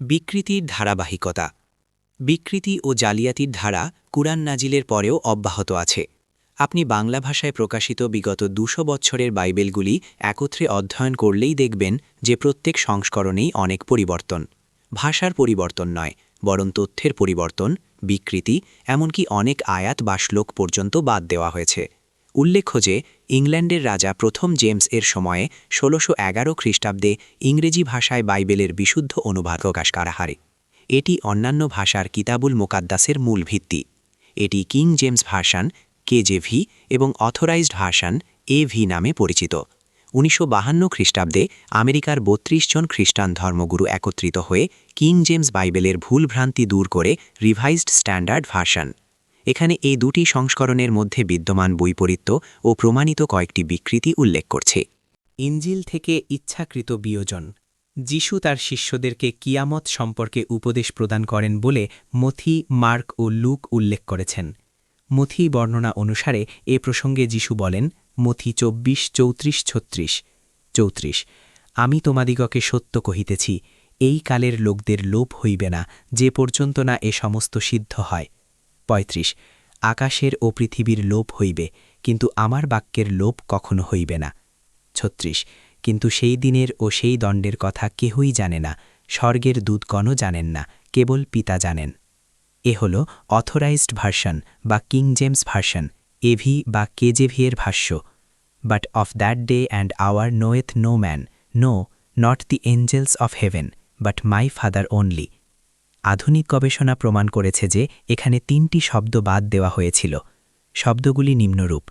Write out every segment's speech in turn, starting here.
বিকৃতির ধারাবাহিকতা। বিকৃতি ও জালিয়াতির ধারা কুরআন নাজিলের পরেও অব্যাহত আছে। আপনি বাংলা ভাষায় প্রকাশিত বিগত ২০০ বছরের বাইবেলগুলি একত্রে অধ্যয়ন করলেই দেখবেন যে প্রত্যেক সংস্করণেই অনেক পরিবর্তন। ভাষার পরিবর্তন নয়, বরং তথ্যের পরিবর্তন, বিকৃতি, এমনকি অনেক আয়াত বা শ্লোক পর্যন্ত বাদ দেওয়া হয়েছে। উল্লেখ্য যে ইংল্যান্ডের রাজা প্রথম জেমস এর সময়ে ১৬১১ খ্রিস্টাব্দে ইংরেজি ভাষায় বাইবেলের বিশুদ্ধ অনুবাদ প্রকাশ করা হয়। এটি অন্যান্য ভাষার কিতাবুল মোকাদ্দাসের মূল ভিত্তি। এটি কিং জেমস ভার্সন কেজেভি এবং অথরাইজড ভার্সন এভি নামে পরিচিত। ১৯৫২ খ্রিস্টাব্দে আমেরিকার ৩২ জন খ্রিস্টান ধর্মগুরু একত্রিত হয়ে কিং জেমস বাইবেলের ভুলভ্রান্তি দূর করে রিভাইজড স্ট্যান্ডার্ড ভার্সন। এখানে এই দুটি সংস্করণের মধ্যে বিদ্যমান বৈপরীত্য ও প্রমাণিত কয়েকটি বিকৃতি উল্লেখ করছে। ইনজিল থেকে ইচ্ছাকৃত বিয়োজন। যিশু তার শিষ্যদেরকে কিয়ামত সম্পর্কে উপদেশ প্রদান করেন বলে মথি, মার্ক ও লুক উল্লেখ করেছেন। মথি বর্ণনা অনুসারে এ প্রসঙ্গে যিশু বলেন, মথি ২৪:৩৪-৩৬, আমি তোমাদিগকে সত্য কহিতেছি, এই কালের লোকদের লোভ হইবে না, যে পর্যন্ত না এ সমস্ত সিদ্ধ হয়। ৩৫, আকাশের ও পৃথিবীর লোভ হইবে, কিন্তু আমার বাক্যের লোভ কখনো হইবে না। ৩৬, কিন্তু সেই দিনের ও সেই দণ্ডের কথা কেহই জানে না, স্বর্গের দূতগণও জানেন না, কেবল পিতা জানেন। এ হল অথরাইজড ভার্সন বা কিং জেমস ভার্সন, এভি বা কেজেভি এর ভাষ্য। But of that day and hour knoweth no man, no, not the angels of heaven, but my father only. আধুনিক গবেষণা প্রমাণ করেছে যে এখানে ৩টি শব্দ বাদ দেওয়া হয়েছিল। শব্দগুলি নিম্নরূপ: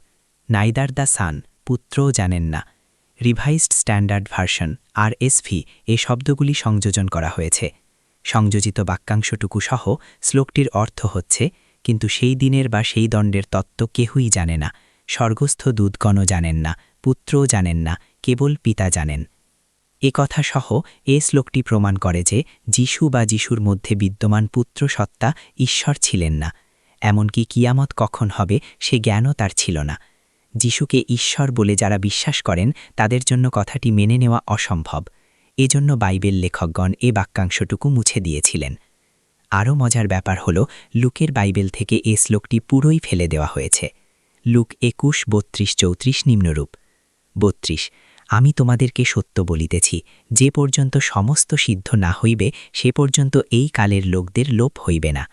নাইদার দ্য সান, পুত্রও জানেন না। রিভাইজড স্ট্যান্ডার্ড ভার্সন আরএসভি এই শব্দগুলি সংযোজন করা হয়েছে। সংযোজিত বাক্যাংশটুকু সহ শ্লোকটির অর্থ হচ্ছে, কিন্তু সেই দিনের বা সেই দণ্ডের তত্ত্ব কেহই জানে না, স্বর্গস্থ দূতগণও জানেন না, পুত্রও জানেন না, কেবল পিতা জানেন। এ কথা সহ এ শ্লোকটি প্রমাণ করে যে যিশু বা যিশুর মধ্যে বিদ্যমান পুত্র সত্তা ঈশ্বর ছিলেন না। এমনকি কিয়ামত কখন হবে সে জ্ঞানও তার ছিল না। যিশুকে ঈশ্বর বলে যারা বিশ্বাস করেন তাদের জন্য কথাটি মেনে নেওয়া অসম্ভব। এজন্য বাইবেল লেখকগণ এ বাক্যাংশটুকু মুছে দিয়েছিলেন। আরও মজার ব্যাপার হল, লুকের বাইবেল থেকে এ শ্লোকটি পুরোই ফেলে দেওয়া হয়েছে। লুক ২১:৩২-৩৪ নিম্নরূপ: ৩২, আমি তোমাদেরকে সত্য বলিতেছি, যে পর্যন্ত সমস্ত সিদ্ধ না হইবে সে পর্যন্ত এই কালের লোকদের লোভ হইবে না।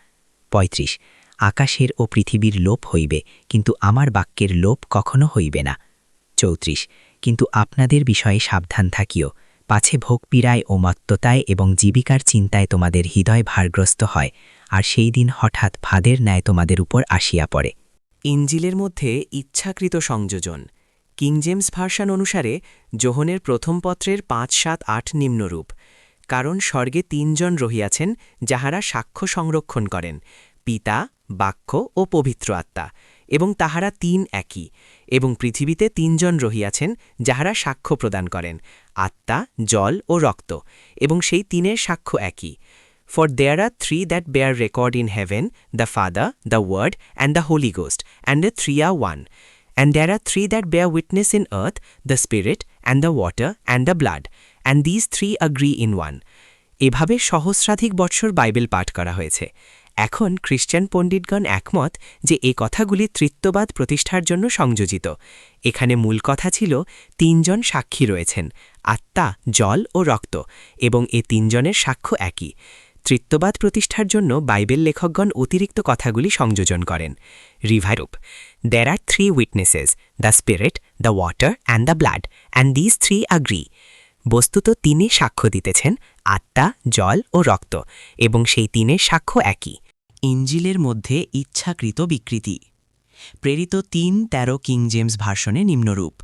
৩৫, আকাশের ও পৃথিবীর লোভ হইবে, কিন্তু আমার বাক্যের লোভ কখনো হইবে না। ৩৪, কিন্তু আপনাদের বিষয়ে সাবধান থাকিও, পাছে ভোগপীড়ায় ও মত্ততায় এবং জীবিকার চিন্তায় তোমাদের হৃদয় ভারগ্রস্ত হয়, আর সেই দিন হঠাৎ ফাঁদের ন্যায় তোমাদের উপর আসিয়া পড়ে। ইনজিলের মধ্যে ইচ্ছাকৃত সংযোজন। কিং জেমস ভার্সন অনুসারে যোহনের প্রথম পত্রের ৫-৭-৮ নিম্নরূপ: কারণ স্বর্গে ৩ জন রহিয়াছেন, যাহারা সাক্ষ্য সংরক্ষণ করেন, পিতা, বাক্য ও পবিত্র আত্মা, এবং তাহারা ৩ একই। এবং পৃথিবীতে ৩ জন রহিয়াছেন, যাহারা সাক্ষ্য প্রদান করেন, আত্মা, জল ও রক্ত, এবং সেই ৩-এর সাক্ষ্য একই। For there are 3 that bear record in heaven, the Father, the Word, and the Holy Ghost, and the 3 are one. And there are 3 that bear witness in earth, the Spirit, and the water, and the blood, and these 3 agree in one. এভাবে সহস্রাধিক বৎসর Bible পাঠ করা হয়েছে। এখন খ্রিস্টান পণ্ডিতগণ একমত যে এ কথাগুলি ত্রিত্ববাদ প্রতিষ্ঠার জন্য সংযোজিত। এখানে মূল কথা ছিল ৩ জন সাক্ষী রয়েছেন, আত্মা, জল ও রক্ত, এবং এ ৩ জনের সাক্ষ্য একই। ত্রিত্ববাদ প্রতিষ্ঠার জন্য বাইবেল লেখকগণ অতিরিক্ত কথাগুলি সংযোজন করেন। রিভাইরূপ: There are 3 witnesses, the Spirit, the water, and the blood, and these 3 agree. বস্তুত ৩ সাক্ষ্য দিতেছেন, আত্মা, জল ও রক্ত, এবং সেই ৩-এর সাক্ষ্য একই। ইনজিলের মধ্যে ইচ্ছাকৃত বিকৃতি। প্রেরিত ৩:১৩ কিং জেমস ভার্সনে নিম্নরূপ: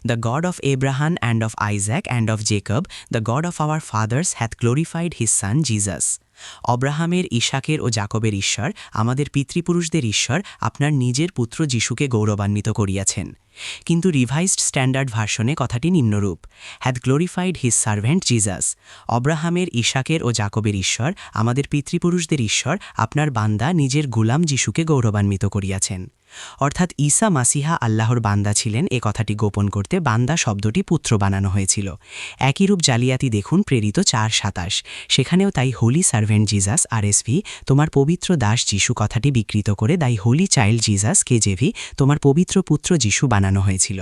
The God of Abraham and of Isaac and of Jacob, the God of our fathers hath glorified his son Jesus. অব্রাহামের, ইসাকের ও যাকবের ঈশ্বর, আমাদের পিতৃপুরুষদের ঈশ্বর, আপনার নিজের পুত্র যিশুকে গৌরবান্বিত করিয়াছেন। কিন্তু রিভাইজড স্ট্যান্ডার্ড ভার্সনে কথাটি নিম্নরূপ: hath glorified his servant Jesus. অব্রাহামের, ইসাকের ও যাকবের ঈশ্বর, আমাদের পিতৃপুরুষদের ঈশ্বর, আপনার বান্দা নিজের গুলাম যিশুকে গৌরবান্বিত করিয়াছেন। অর্থাৎ ঈসা মাসিহা আল্লাহর বান্দা ছিলেন এ কথাটি গোপন করতে বান্দা শব্দটি পুত্র বানানো হয়েছিল। একইরূপ জালিয়াতি দেখুন প্রেরিত 4:27, সেখানেও তাই হোলি সার্ভেন্ট জিজাস আরএসভি তোমার পবিত্র দাস যিশু কথাটি বিকৃত করে দাই হোলি চাইল্ড জিজাস কেজেভি তোমার পবিত্র পুত্র যিশু বানানো হয়েছিল।